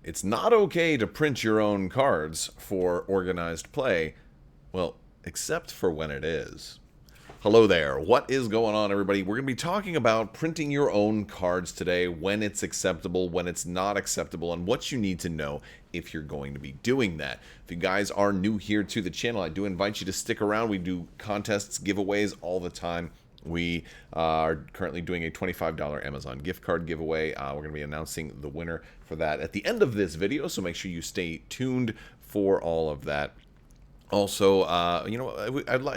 It's not okay to print your own cards for organized play. Well, except for when it is. Hello there. What is going on, everybody? We're going to be talking about printing your own cards today, when it's acceptable, when it's not acceptable, and what you need to know if you're going to be doing that. If you guys are new here to the channel, I do invite you to stick around. We do contests, giveaways all the time. We are currently doing a $25 Amazon gift card giveaway. We're going to be announcing the winner for that at the end of this video, so make sure you stay tuned for all of that. Also, I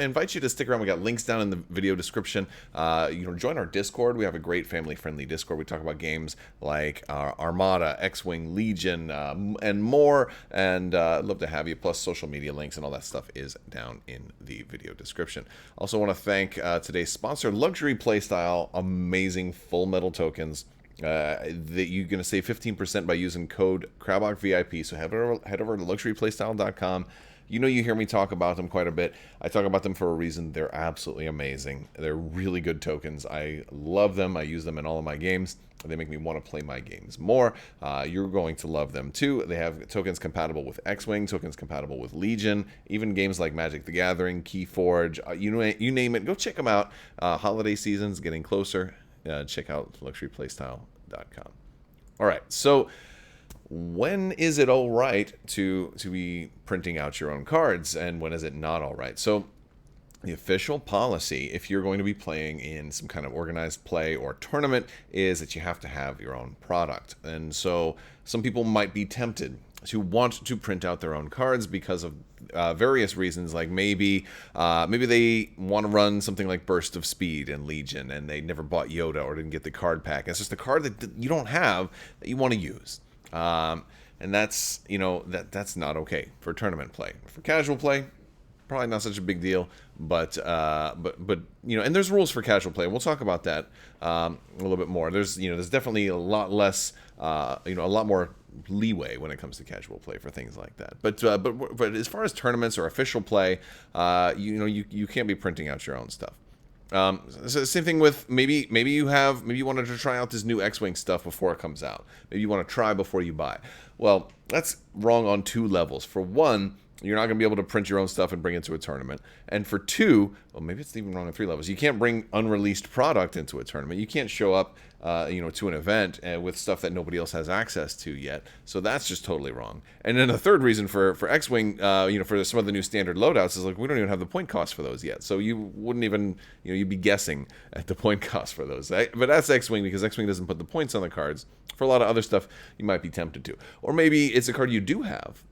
invite you to stick around. We got links down in the video description. Join our Discord. We have a great family-friendly Discord. We talk about games like Armada, X-Wing, Legion, and more. And I'd love to have you. Plus, social media links and all that stuff is down in the video description. Also, want to thank today's sponsor, Luxury Playstyle. Amazing full metal tokens. That you're going to save 15% by using code Crabbok VIP. So head over to luxuryplaystyle.com. You know, you hear me talk about them quite a bit. I talk about them for a reason. They're absolutely amazing. They're really good tokens. I love them. I use them in all of my games. They make me want to play my games more. You're going to love them too. They have tokens compatible with X-Wing, tokens compatible with Legion, even games like Magic the Gathering, Keyforge, you name it. Go check them out. Holiday season's getting closer. Check out luxuryplaystyle.com. All right, so when is it all right to be printing out your own cards, and when is it not all right? So the official policy, if you're going to be playing in some kind of organized play or tournament, is that you have to have your own product. And so some people might be tempted to want to print out their own cards because of various reasons, like maybe they want to run something like Burst of Speed in Legion, and they never bought Yoda or didn't get the card pack. It's just a card that you don't have that you want to use. And that's, that's not okay for tournament play. For casual play, probably not such a big deal, but and there's rules for casual play. We'll talk about that a little bit more. There's definitely a lot less, a lot more leeway when it comes to casual play for things like that. But as far as tournaments or official play, you can't be printing out your own stuff. So same thing with maybe you wanted to try out this new X-Wing stuff before it comes out. Maybe you want to try before you buy. Well, that's wrong on two levels. For one, you're not going to be able to print your own stuff and bring it to a tournament. And for two, well, maybe it's even wrong on three levels. You can't bring unreleased product into a tournament. You can't show up, to an event with stuff that nobody else has access to yet. So that's just totally wrong. And then the third reason for X-Wing, for some of the new standard loadouts is like we don't even have the point cost for those yet. So you wouldn't even, you'd be guessing at the point cost for those. But that's X-Wing because X-Wing doesn't put the points on the cards. For a lot of other stuff, you might be tempted to. Or maybe it's a card you do have,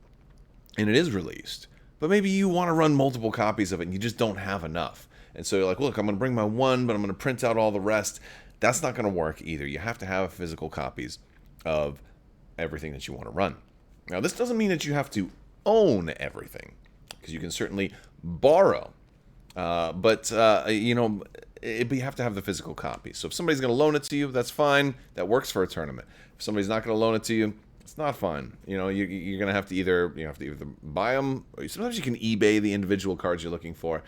and it is released, but maybe you want to run multiple copies of it and you just don't have enough. And so you're like, look, I'm going to bring my one, but I'm going to print out all the rest. That's not going to work either. You have to have physical copies of everything that you want to run. Now, this doesn't mean that you have to own everything, because you can certainly borrow. But you have to have the physical copy. So if somebody's going to loan it to you, that's fine. That works for a tournament. If somebody's not going to loan it to you, it's not fun. You're going to have to either buy them, or sometimes you can eBay the individual cards you're looking for,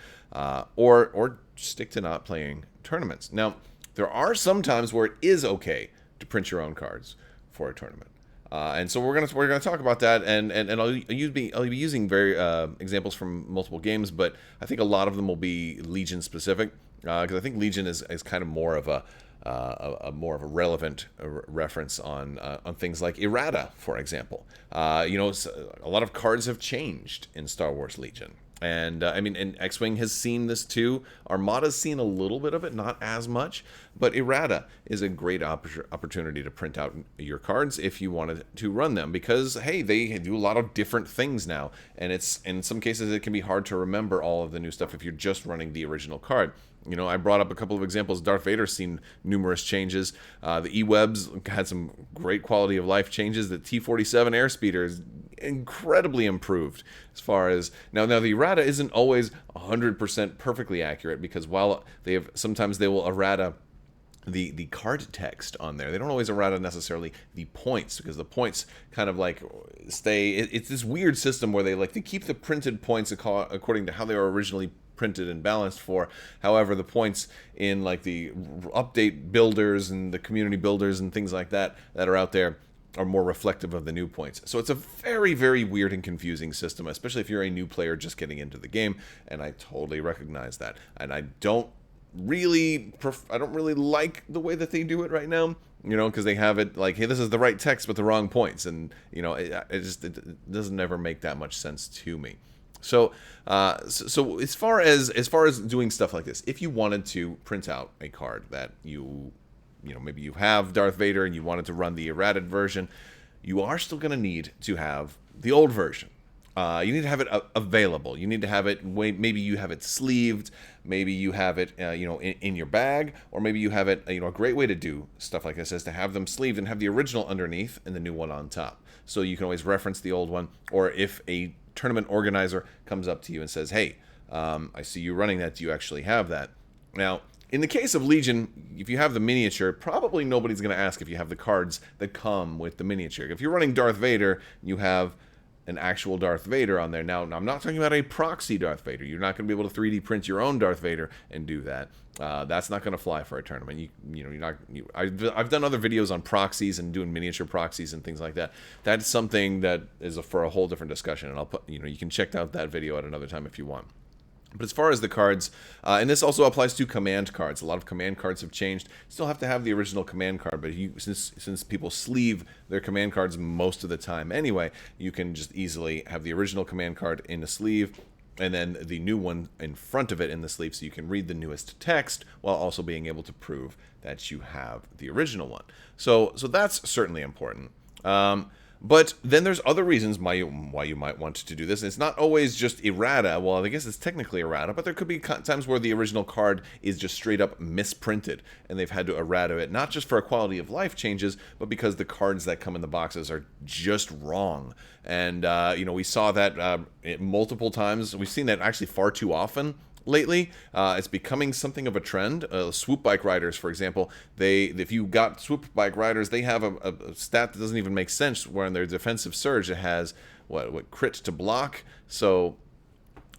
or stick to not playing tournaments. Now, there are some times where it is okay to print your own cards for a tournament. And so we're gonna talk about that, and I'll be using examples from multiple games, but I think a lot of them will be Legion specific, because I think Legion is kind of more of a more of a relevant reference on things like errata, for example. A lot of cards have changed in Star Wars Legion. And and X-Wing has seen this too. Armada's seen a little bit of it, not as much. But errata is a great opportunity to print out your cards if you wanted to run them, because hey, they do a lot of different things now, and it's in some cases it can be hard to remember all of the new stuff if you're just running the original card. I brought up a couple of examples. Darth Vader's seen numerous changes. The E-Webs had some great quality of life changes. The T-47 airspeeder is incredibly improved as far as now the errata isn't always 100% perfectly accurate, because while sometimes they will errata the card text on there, they don't always errata necessarily the points, because the points kind of like it's this weird system where they keep the printed points according to how they were originally printed and balanced for. However, the points in like the update builders and the community builders and things like that are out there are more reflective of the new points. So it's a very, very weird and confusing system, especially if you're a new player just getting into the game, and I totally recognize that. And I don't really like the way that they do it right now, because they have it like, hey, this is the right text with the wrong points, and it doesn't ever make that much sense to me. So so as far as doing stuff like this, if you wanted to print out a card that maybe you have Darth Vader and you wanted to run the errated version, you are still going to need to have the old version. You need to have it available. You need to have it, maybe you have it sleeved, maybe you have it, in your bag, or maybe you have it, a great way to do stuff like this is to have them sleeved and have the original underneath and the new one on top. So you can always reference the old one, or if a tournament organizer comes up to you and says, hey, I see you running that, do you actually have that? Now, in the case of Legion, if you have the miniature, probably nobody's going to ask if you have the cards that come with the miniature. If you're running Darth Vader, you have an actual Darth Vader on there. Now, I'm not talking about a proxy Darth Vader. You're not going to be able to 3D print your own Darth Vader and do that. That's not going to fly for a tournament. I've done other videos on proxies and doing miniature proxies and things like that. That's something that is for a whole different discussion, and I'll put, you can check out that video at another time if you want. But as far as the cards, and this also applies to command cards. A lot of command cards have changed. Still have to have the original command card, but since people sleeve their command cards most of the time anyway, you can just easily have the original command card in the sleeve, and then the new one in front of it in the sleeve, so you can read the newest text while also being able to prove that you have the original one. So that's certainly important. But then there's other reasons why you might want to do this. And it's not always just errata. Well, I guess it's technically errata, but there could be times where the original card is just straight up misprinted, and they've had to errata it, not just for quality of life changes, but because the cards that come in the boxes are just wrong. And, we saw that multiple times. We've seen that actually far too often lately. It's becoming something of a trend. Swoop bike riders, for example, if you got swoop bike riders, they have a stat that doesn't even make sense, where in their defensive surge it has what crit to block. So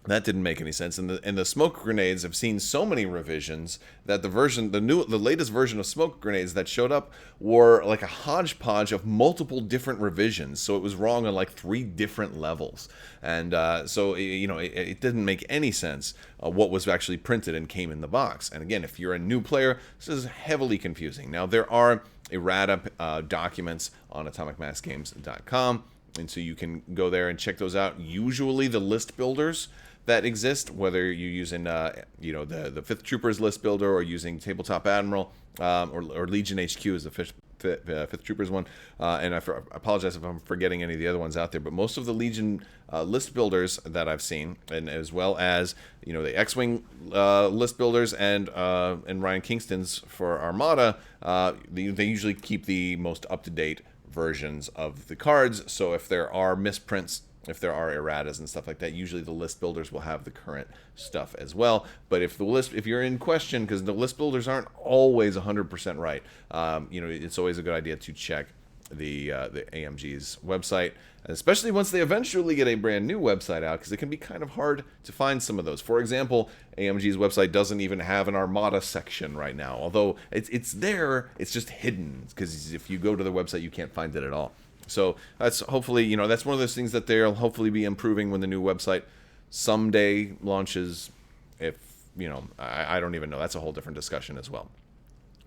that didn't make any sense. And the smoke grenades have seen so many revisions that the latest version of smoke grenades that showed up were like a hodgepodge of multiple different revisions. So it was wrong on like 3 different levels. And so it didn't make any sense what was actually printed and came in the box. And again, if you're a new player, this is heavily confusing. Now, there are errata documents on atomicmassgames.com, and so you can go there and check those out. Usually the list builders that exist, whether you're using the 5th Troopers list builder, or using Tabletop Admiral, or Legion HQ is the 5th Troopers one, and I apologize if I'm forgetting any of the other ones out there, but most of the Legion list builders that I've seen, and as well as the X-Wing list builders and Ryan Kingston's for Armada, they usually keep the most up-to-date versions of the cards. So if there are misprints, if there are erratas and stuff like that, usually the list builders will have the current stuff as well. But if you're in question, because the list builders aren't always 100% right, it's always a good idea to check the AMG's website, especially once they eventually get a brand new website out, because it can be kind of hard to find some of those. For example, AMG's website doesn't even have an Armada section right now, although it's there, it's just hidden, because if you go to the website, you can't find it at all. So that's hopefully, that's one of those things that they'll hopefully be improving when the new website someday launches. If, I don't even know. That's a whole different discussion as well.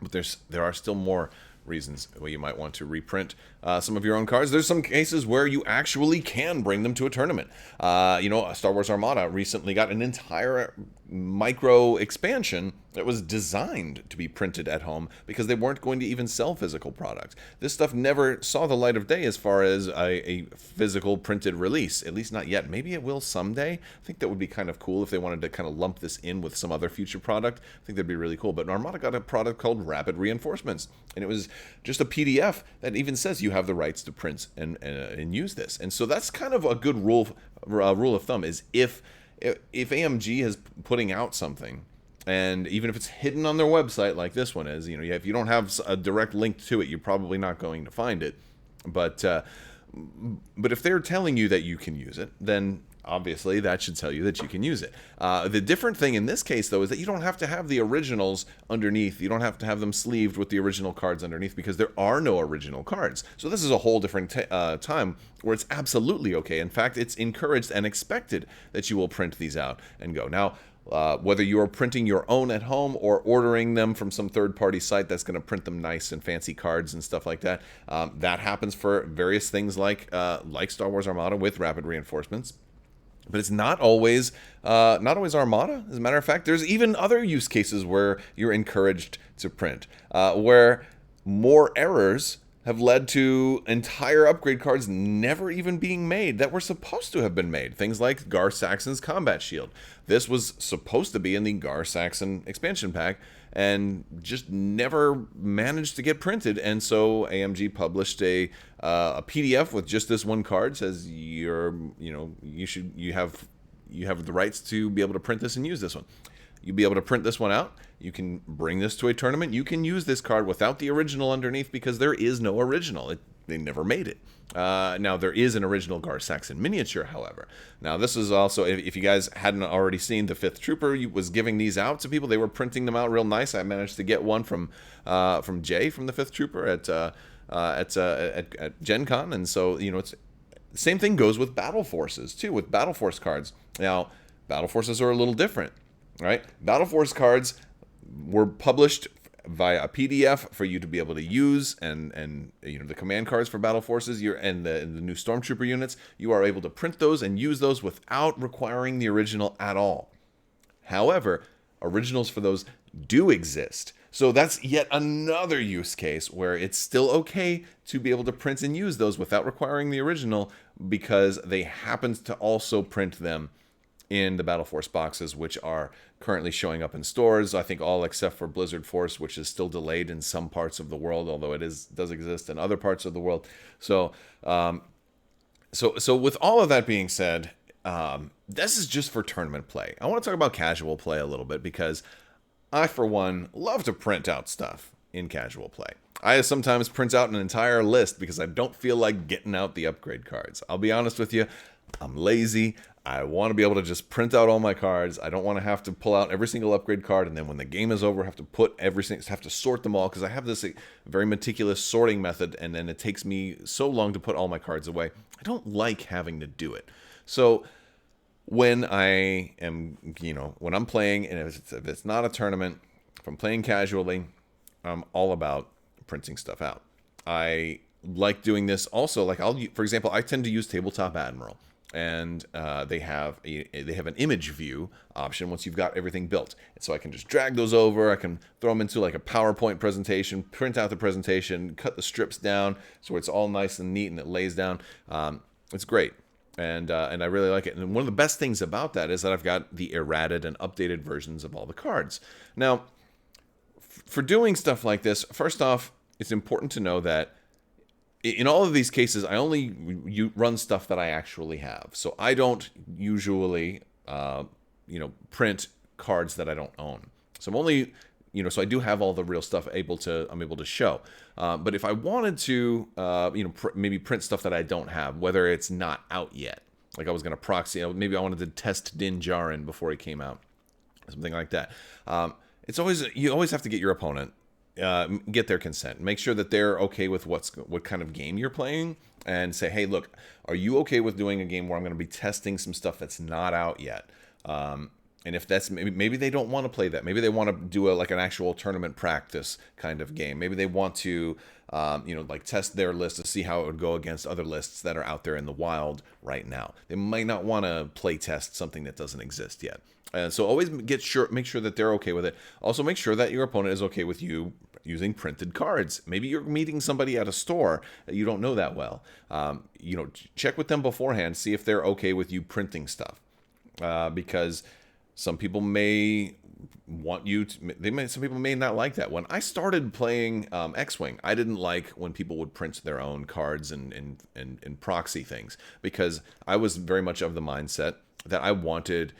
But there are still more reasons why you might want to reprint some of your own cards. There's some cases where you actually can bring them to a tournament. Star Wars Armada recently got an entire micro expansion that was designed to be printed at home because they weren't going to even sell physical products. This stuff never saw the light of day as far as a physical printed release, at least not yet. Maybe it will someday. I think that would be kind of cool if they wanted to kind of lump this in with some other future product. I think that'd be really cool. But Armada got a product called Rapid Reinforcements, and it was just a PDF that even says you have the rights to print and use this. And so that's kind of a good rule of thumb, is if AMG is putting out something, and even if it's hidden on their website like this one is, if you don't have a direct link to it, you're probably not going to find it. But But if they're telling you that you can use it, then obviously that should tell you that you can use it. The different thing in this case, though, is that you don't have to have the originals underneath. You don't have to have them sleeved with the original cards underneath, because there are no original cards. So this is a whole different time where it's absolutely okay. In fact, it's encouraged and expected that you will print these out and go. Now, whether you are printing your own at home or ordering them from some third-party site that's going to print them nice and fancy cards and stuff like that, that happens for various things like Star Wars Armada with rapid reinforcements. But it's not always Armada. As a matter of fact, there's even other use cases where you're encouraged to print, where more errors have led to entire upgrade cards never even being made that were supposed to have been made. Things like Gar Saxon's Combat Shield. This was supposed to be in the Gar Saxon expansion pack and just never managed to get printed. And so AMG published a PDF with just this one card. Says you have the rights to be able to print this and use this one. You'll be able to print this one out. You can bring this to a tournament. You can use this card without the original underneath, because there is no original. They never made it. Now, there is an original Gar Saxon miniature, however. Now, this is also, if you guys hadn't already seen, the 5th Trooper was giving these out to people. They were printing them out real nice. I managed to get one from Jay from the 5th Trooper at Gen Con. And so, it's the same thing goes with Battle Forces, too, with Battle Force cards. Now, Battle Forces are a little different, right? Battle Force cards were published via a PDF for you to be able to use, and the command cards for Battle Forces, and the new Stormtrooper units, you are able to print those and use those without requiring the original at all. However, originals for those do exist. So that's yet another use case where it's still okay to be able to print and use those without requiring the original, because they happen to also print them in the Battle Force boxes, which are currently showing up in stores. I think all except for Blizzard Force, which is still delayed in some parts of the world, although it does exist in other parts of the world. So, so with all of that being said, this is just for tournament play. I want to talk about casual play a little bit, because I, for one, love to print out stuff in casual play. I sometimes print out an entire list because I don't feel like getting out the upgrade cards. I'll be honest with you, I'm lazy. I want to be able to just print out all my cards. I don't want to have to pull out every single upgrade card, and then when the game is over, have to sort them all, because I have this very meticulous sorting method, and then it takes me so long to put all my cards away. I don't like having to do it. So when I am, when I'm playing, and if it's not a tournament, if I'm playing casually, I'm all about printing stuff out. I like doing this also. Like, for example, I tend to use Tabletop Admiral. And they have an image view option once you've got everything built. And so I can just drag those over. I can throw them into like a PowerPoint presentation, print out the presentation, cut the strips down so it's all nice and neat and it lays down. It's great. And I really like it. And one of the best things about that is that I've got the errated and updated versions of all the cards. Now, for doing stuff like this, first off, it's important to know that in all of these cases, I only run stuff that I actually have. So I don't usually, print cards that I don't own. So I'm only, so I do have all the real stuff I'm able to show. But if I wanted to, maybe print stuff that I don't have, whether it's not out yet, like I was going to proxy, maybe I wanted to test Din Djarin before he came out, something like that. You always have to get your opponent. Get their consent. Make sure that they're okay with what kind of game you're playing, and say, hey, look, are you okay with doing a game where I'm going to be testing some stuff that's not out yet? And if that's maybe they don't want to play that. Maybe they want to do an actual tournament practice kind of game. Maybe they want to test their list to see how it would go against other lists that are out there in the wild right now. They might not want to play test something that doesn't exist yet. So always make sure that they're okay with it. Also, make sure that your opponent is okay with you using printed cards. Maybe you're meeting somebody at a store that you don't know that well. Check with them beforehand. See if they're okay with you printing stuff, because some people may want you to. Some people may not like that. When I started playing X-Wing, I didn't like when people would print their own cards and proxy things, because I was very much of the mindset that I wanted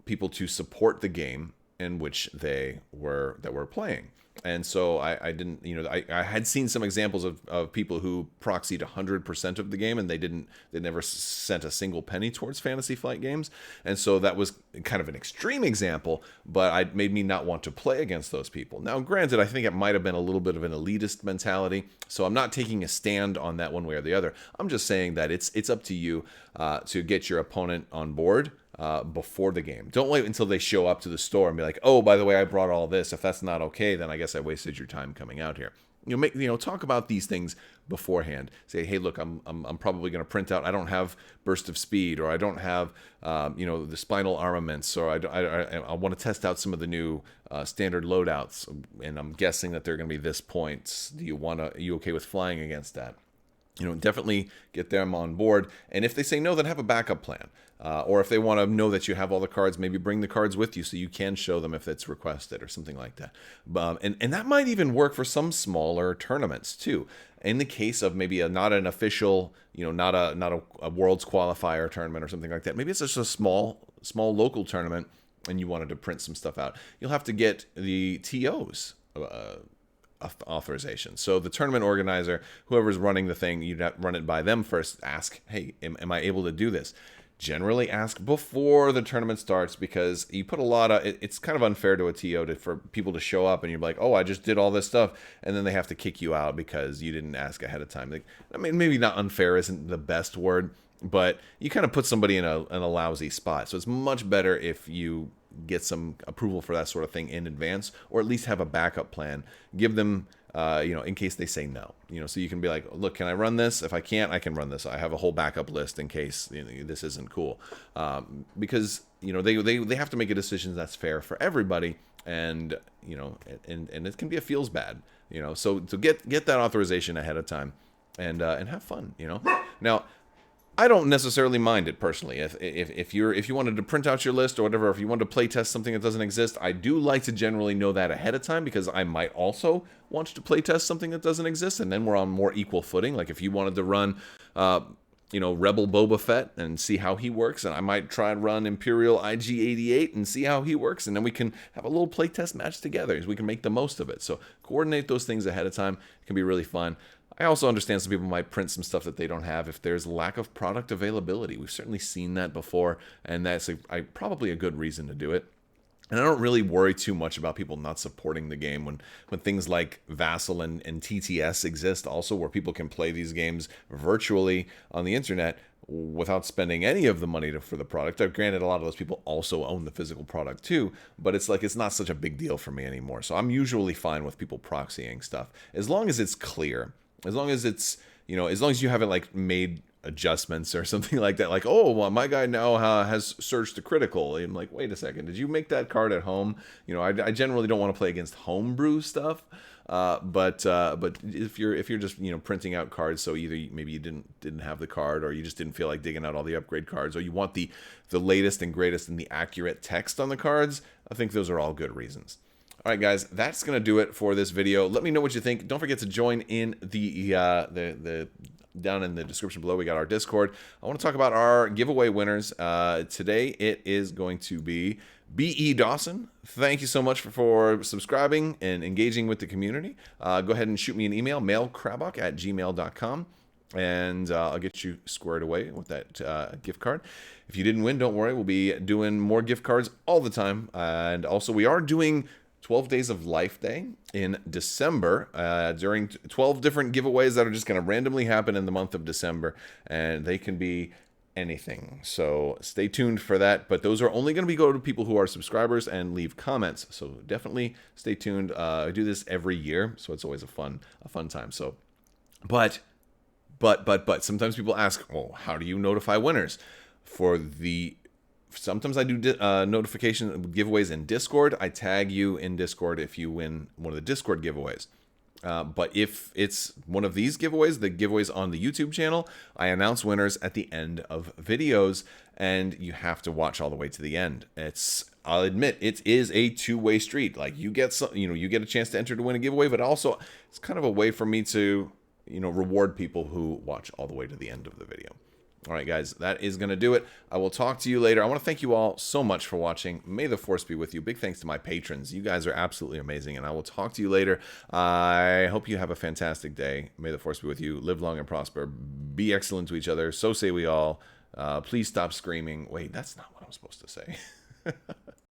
people to support the game in which they were playing. And so I didn't, I had seen some examples of people who proxied 100% of the game, and they never sent a single penny towards Fantasy Flight games. And so that was kind of an extreme example, but it made me not want to play against those people. Now, granted, I think it might have been a little bit of an elitist mentality, so I'm not taking a stand on that one way or the other. I'm just saying that it's up to you to get your opponent on board before the game. Don't wait until they show up to the store and be like, oh, by the way, I brought all this. If that's not okay, then I guess I wasted your time coming out here. Talk about these things beforehand. Say, hey, look, I'm probably going to print out. I don't have burst of speed, or I don't have the spinal armaments, or I want to test out some of the new standard loadouts, and I'm guessing that they're going to be this points. Are you okay with flying against that? Definitely get them on board. And if they say no, then have a backup plan. Or if they want to know that you have all the cards, maybe bring the cards with you so you can show them if it's requested or something like that. And that might even work for some smaller tournaments too. In the case of maybe not an official, not a Worlds qualifier tournament or something like that. Maybe it's just a small local tournament and you wanted to print some stuff out. You'll have to get the TOs authorization. So the tournament organizer, whoever's running the thing, you'd have to run it by them first. Ask, hey, am I able to do this? Generally ask before the tournament starts, because you put it's kind of unfair to a TO for people to show up and you're like, oh, I just did all this stuff, and then they have to kick you out because you didn't ask ahead of time. Maybe not unfair isn't the best word, but you kind of put somebody in a lousy spot. So it's much better if you get some approval for that sort of thing in advance, or at least have a backup plan. Give them, in case they say no. So you can be like, look, can I run this? If I can't, I can run this. I have a whole backup list in case this isn't cool. Because they have to make a decision that's fair for everybody, and and it can be a feels bad. So to get that authorization ahead of time, and have fun. Now, I don't necessarily mind it personally. If you wanted to print out your list or whatever, if you wanted to play test something that doesn't exist, I do like to generally know that ahead of time, because I might also want to play test something that doesn't exist, and then we're on more equal footing. Like if you wanted to run, Rebel Boba Fett and see how he works, and I might try and run Imperial IG-88 and see how he works, and then we can have a little playtest match together, as we can make the most of it. So coordinate those things ahead of time. It can be really fun. I also understand some people might print some stuff that they don't have if there's lack of product availability. We've certainly seen that before, and that's probably a good reason to do it. And I don't really worry too much about people not supporting the game when things like Vassal and TTS exist also, where people can play these games virtually on the internet without spending any of the money for the product. Granted, a lot of those people also own the physical product too, but it's not such a big deal for me anymore. So I'm usually fine with people proxying stuff, as long as it's clear. As long as it's, as long as you haven't made adjustments or something like that. Like, oh, well, my guy now has surged to critical. And I'm like, wait a second, did you make that card at home? I generally don't want to play against homebrew stuff. But if you're just printing out cards, so either maybe you didn't have the card, or you just didn't feel like digging out all the upgrade cards, or you want the latest and greatest and the accurate text on the cards, I think those are all good reasons. All right, guys, that's going to do it for this video. Let me know what you think. Don't forget to join in the down in the description below. We got our Discord. I want to talk about our giveaway winners. Today, it is going to be B.E. Dawson. Thank you so much for subscribing and engaging with the community. Go ahead and shoot me an email, mailcrabbok@gmail.com. And I'll get you squared away with that gift card. If you didn't win, don't worry. We'll be doing more gift cards all the time. And also, we are doing 12 Days of Life Day in December during 12 different giveaways that are just going to randomly happen in the month of December, and they can be anything. So stay tuned for that, but those are only going to go to people who are subscribers and leave comments. So definitely stay tuned. I do this every year, so it's always a fun time. So, but sometimes people ask, well, how do you notify winners? Sometimes I do notification giveaways in Discord. I tag you in Discord if you win one of the Discord giveaways. But if it's one of these giveaways, the giveaways on the YouTube channel, I announce winners at the end of videos, and you have to watch all the way to the end. I'll admit, it is a two-way street. Like, you get you get a chance to enter to win a giveaway, but also it's kind of a way for me to reward people who watch all the way to the end of the video. All right, guys, that is going to do it. I will talk to you later. I want to thank you all so much for watching. May the Force be with you. Big thanks to my patrons. You guys are absolutely amazing, and I will talk to you later. I hope you have a fantastic day. May the Force be with you. Live long and prosper. Be excellent to each other. So say we all. Please stop screaming. Wait, that's not what I'm supposed to say.